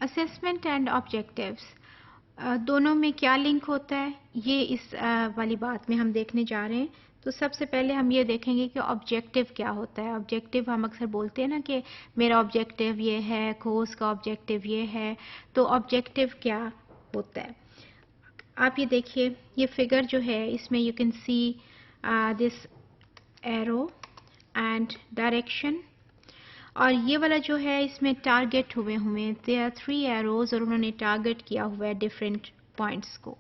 Assessment and objectives دونوں میں کیا لنک ہوتا ہے، یہ اس والی بات میں ہم دیکھنے جا رہے ہیں. تو سب سے پہلے ہم یہ دیکھیں گے کہ آبجیکٹیو کیا ہوتا ہے. آبجیکٹیو ہم اکثر بولتے ہیں نا کہ میرا آبجیکٹیو یہ ہے، کورس کا آبجیکٹیو یہ ہے. تو آبجیکٹیو کیا ہوتا ہے؟ آپ یہ دیکھیے، یہ فگر جو ہے اس میں you can see this arrow and direction, اور یہ والا جو ہے اس میں ٹارگیٹ ہوئے ہیں. دیر آر 3 ایروز اور انہوں نے ٹارگیٹ کیا ہوا ہے ڈفرینٹ پوائنٹس کو.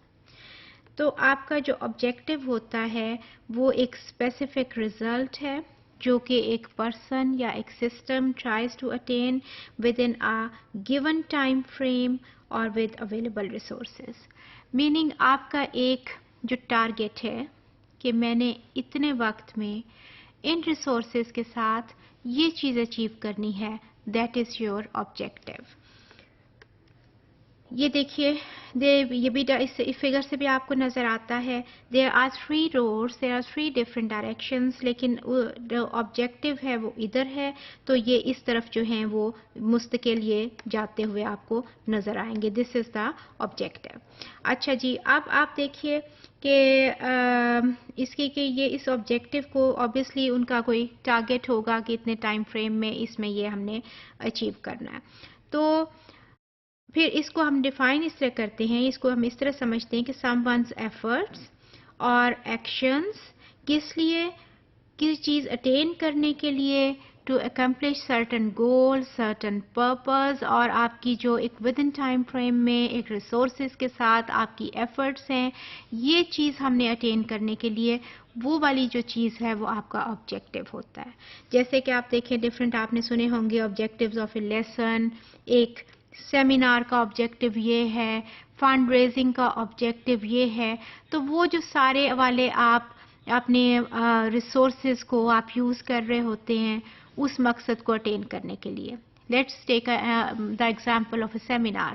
تو آپ کا جو آبجیکٹیو ہوتا ہے وہ ایک اسپیسیفک ریزلٹ ہے جو کہ ایک پرسن یا ایک system tries to attain within given time frame اور ود اویلیبل ریسورسز. میننگ آپ کا ایک جو ٹارگیٹ ہے کہ میں نے اتنے وقت میں ان ریسورسز کے ساتھ یہ چیز اچیو کرنی ہے، دیٹ از یور آبجیکٹیو. یہ دیکھیے، یہ بھی اس فگر سے بھی آپ کو نظر آتا ہے. There are 3 roads, there are 3 different directions، لیکن جو آبجیکٹیو ہے وہ ادھر ہے، تو یہ اس طرف جو ہیں وہ مستقل یہ جاتے ہوئے آپ کو نظر آئیں گے. دس از دا آبجیکٹیو. اچھا جی، اب آپ دیکھیے کہ اس کی کہ یہ اس آبجیکٹیو کو obviously ان کا کوئی ٹارگیٹ ہوگا کہ اتنے ٹائم فریم میں اس میں یہ ہم نے اچیو کرنا ہے. تو پھر اس کو ہم ڈیفائن اس طرح کرتے ہیں، اس کو ہم اس طرح سمجھتے ہیں کہ سم ونز ایفرٹس اور ایکشنز کس لیے، کس چیز اٹین کرنے کے لیے، to accomplish certain goal, certain purpose, اور آپ کی جو ایک ود ان ٹائم فریم میں ایک ریسورسز کے ساتھ آپ کی ایفرٹس ہیں، یہ چیز ہم نے اٹین کرنے کے لیے وہ والی جو چیز ہے وہ آپ کا آبجیکٹیو ہوتا ہے. جیسے کہ آپ دیکھیں ڈفرینٹ آپ نے سنے ہوں گے آبجیکٹیوز آف اے لیسن. ایک سیمینار کا آبجیکٹیو یہ ہے، فنڈ ریزنگ کا آبجیکٹیو یہ ہے. تو وہ جو سارے والے آپ اپنے ریسورسز کو آپ یوز کر رہے ہوتے ہیں اس مقصد کو اٹین کرنے کے لیے. Let's take the example of a seminar.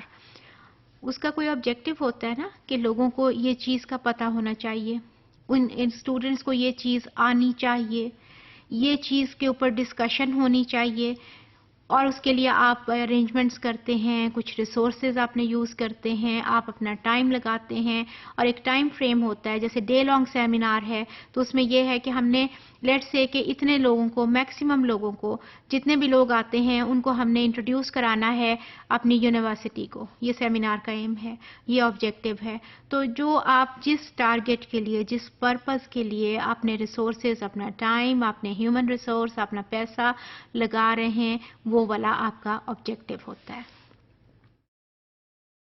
اس کا کوئی آبجیکٹیو ہوتا ہے نا کہ لوگوں کو یہ چیز کا پتہ ہونا چاہیے، ان اسٹوڈنٹس کو یہ چیز آنی چاہیے، یہ چیز کے اوپر ڈسکشن ہونی چاہیے، اور اس کے لیے آپ ارینجمنٹس کرتے ہیں، کچھ ریسورسز آپ نے یوز کرتے ہیں، آپ اپنا ٹائم لگاتے ہیں، اور ایک ٹائم فریم ہوتا ہے. جیسے ڈے لانگ سیمینار ہے تو اس میں یہ ہے کہ ہم نے لیٹس سے کہ اتنے لوگوں کو، میکسیمم لوگوں کو، جتنے بھی لوگ آتے ہیں ان کو ہم نے انٹروڈیوس کرانا ہے اپنی یونیورسٹی کو. یہ سیمینار کا ایم ہے، یہ آبجیکٹیو ہے. تو جو آپ جس ٹارگیٹ کے لیے، جس پرپز کے لیے اپنے ریسورسز، اپنا ٹائم، اپنے ہیومن ریسورس، اپنا پیسہ لگا رہے ہیں، وہ والا آپ کا آبجیکٹیو ہوتا ہے.